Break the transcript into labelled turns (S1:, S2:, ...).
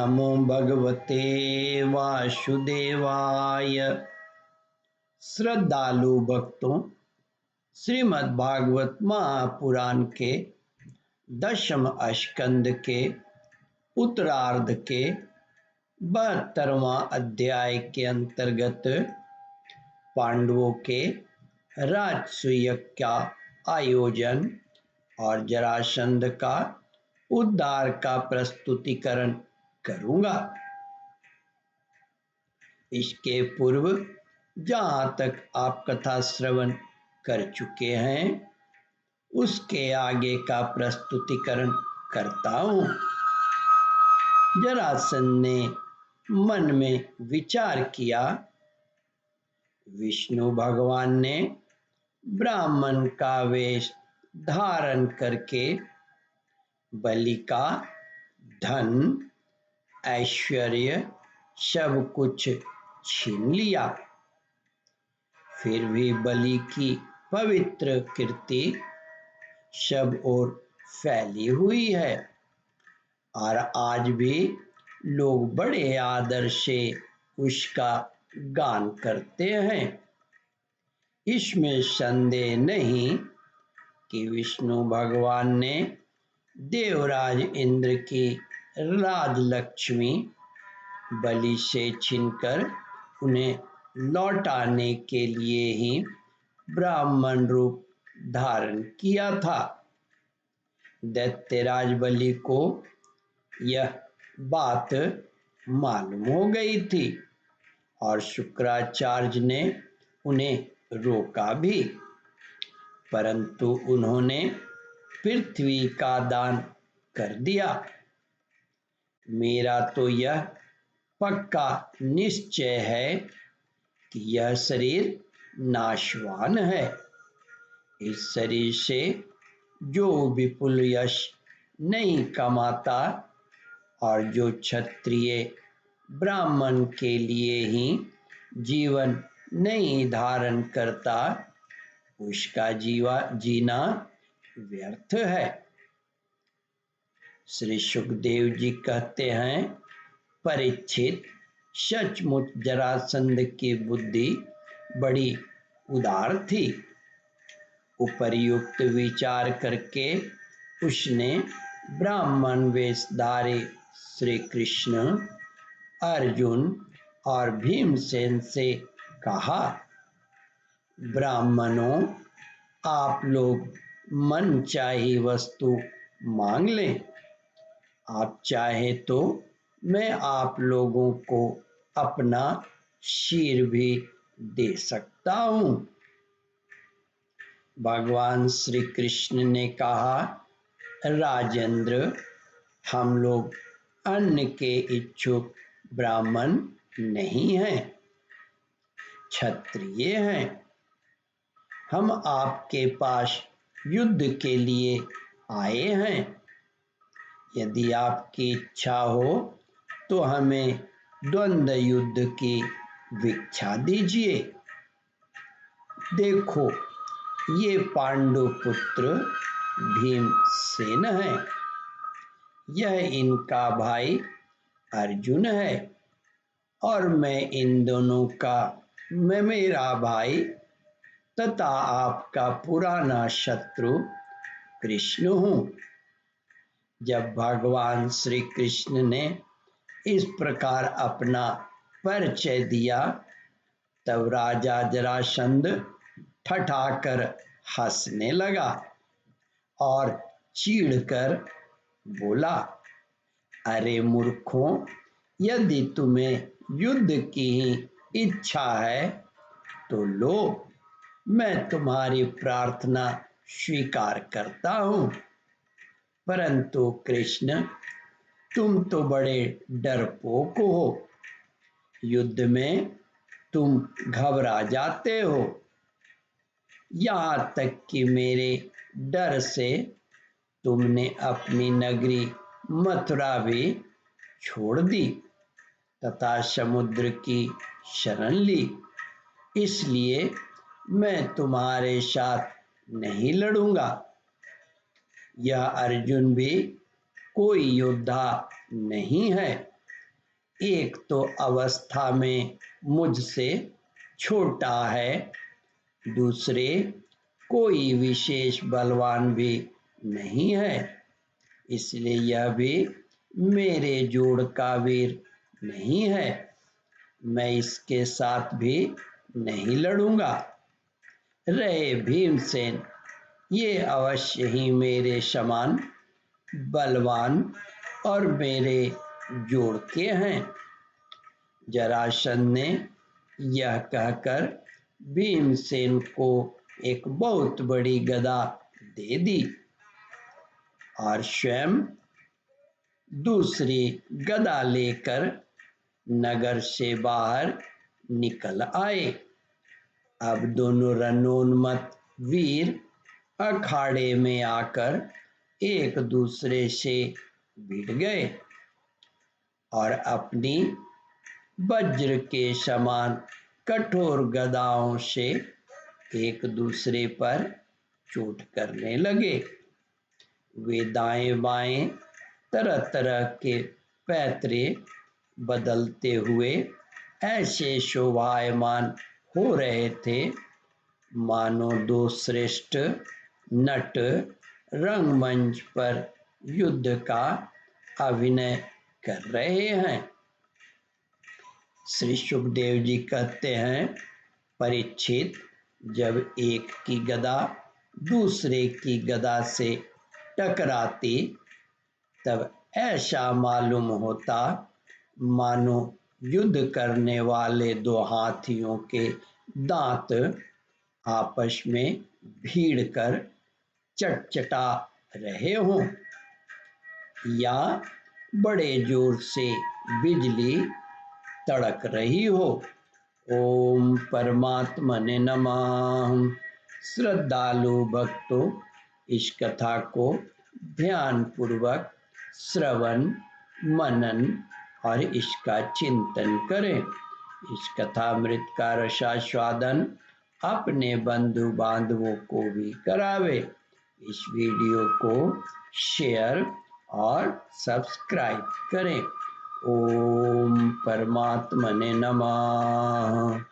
S1: नमो भगवते वासुदेवाय। श्रद्धालु भक्तों, श्रीमद् भागवत महापुराण के 10वें स्कंद के उत्तरार्ध के 72वां अध्याय के अंतर्गत पांडवों के राजसूय का आयोजन और जरासंध का उद्धार का प्रस्तुतिकरण करूंगा। इसके पूर्व जहां तक आप कथा श्रवण कर चुके हैं उसके आगे का प्रस्तुतिकरण करता हूं। जरासंध ने मन में विचार किया, विष्णु भगवान ने ब्राह्मण का वेश धारण करके बलि का धन ऐश्वर्य सब कुछ छीन लिया, फिर भी बलि की पवित्र कीर्ति सब ओर फैली हुई है और आज भी लोग बड़े आदर से उसका गान करते हैं। इसमें संदेह नहीं कि विष्णु भगवान ने देवराज इंद्र की राजलक्ष्मी बलि से छीनकर उन्हें लौटाने के लिए ही ब्राह्मण रूप धारण किया था। दैत्यराज बलि को यह बात मालूम हो गई थी और शुक्राचार्य ने उन्हें रोका भी, परंतु उन्होंने पृथ्वी का दान कर दिया। मेरा तो यह पक्का निश्चय है कि यह शरीर नाशवान है। इस शरीर से जो विपुल यश नहीं कमाता और जो क्षत्रिय ब्राह्मण के लिए ही जीवन नहीं धारण करता उसका जीना व्यर्थ है। श्री सुखदेव जी कहते हैं, परीक्षित, सचमुच जरासंध की बुद्धि बड़ी उदार थी। उपर्युक्त विचार करके उसने ब्राह्मण वेशधारी श्री कृष्ण, अर्जुन और भीमसेन से कहा, ब्राह्मणों, आप लोग मन चाही वस्तु मांग लें। आप चाहे तो मैं आप लोगों को अपना शीर भी दे सकता हूं। भगवान श्री कृष्ण ने कहा, राजेंद्र, हम लोग अन्न के इच्छुक ब्राह्मण नहीं हैं, क्षत्रिय हैं। हम आपके पास युद्ध के लिए आए हैं। यदि आपकी इच्छा हो तो हमें द्वंद्व युद्ध की भिक्षा दीजिए। देखो, ये पांडु पुत्र भीमसेन है, यह इनका भाई अर्जुन है और मैं इन दोनों का मेरा भाई तथा आपका पुराना शत्रु कृष्ण हूँ। जब भगवान श्री कृष्ण ने इस प्रकार अपना परिचय दिया तब राजा जरासंध ठठाकर हंसने लगा और चीढ़कर बोला, अरे मूर्खों, यदि तुम्हें युद्ध की ही इच्छा है तो लो, मैं तुम्हारी प्रार्थना स्वीकार करता हूं। परंतु कृष्ण, तुम तो बड़े डरपोक हो, युद्ध में तुम घबरा जाते हो, यहाँ तक कि मेरे डर से तुमने अपनी नगरी मथुरा भी छोड़ दी तथा समुद्र की शरण ली। इसलिए मैं तुम्हारे साथ नहीं लड़ूंगा। यह अर्जुन भी कोई योद्धा नहीं है एक तो अवस्था में मुझसे छोटा है, दूसरे कोई विशेष बलवान भी नहीं है, इसलिए यह भी मेरे जोड़ का वीर नहीं है। मैं इसके साथ भी नहीं लड़ूंगा। रहे भीमसेन, ये अवश्य ही मेरे समान बलवान और मेरे जोड़ के हैं। जरासंध ने यह कहकर भीमसेन को एक बहुत बड़ी गदा दे दी और स्वयं दूसरी गदा लेकर नगर से बाहर निकल आए। अब दोनों रणोन्मत्त वीर अखाड़े में आकर एक दूसरे से भिड़ गए और अपनी वज्र के समान कठोर गदाओं से एक दूसरे पर चोट करने लगे। वे दाएं बाएं तरह तरह के पैतरे बदलते हुए ऐसे शोभायमान हो रहे थे मानो दो श्रेष्ठ नट रंगमंच पर युद्ध का अभिनय कर रहे हैं। श्री सुखदेव जी कहते हैं, परीक्षित, जब एक की गदा दूसरे की गदा से टकराती तब ऐसा मालूम होता मानो युद्ध करने वाले दो हाथियों के दांत आपस में भीड़ कर चटचटा रहे हों या बड़े जोर से बिजली तड़क रही हो। ओम परमात्मने नमः। श्रद्धालु भक्तों, इस कथा को ध्यान पूर्वक श्रवण मनन और इसका चिंतन करें। इस कथामृत का रसास्वादन अपने बंधु बांधवों को भी करावे। इस वीडियो को शेयर और सब्सक्राइब करें। ओम परमात्मने नमः।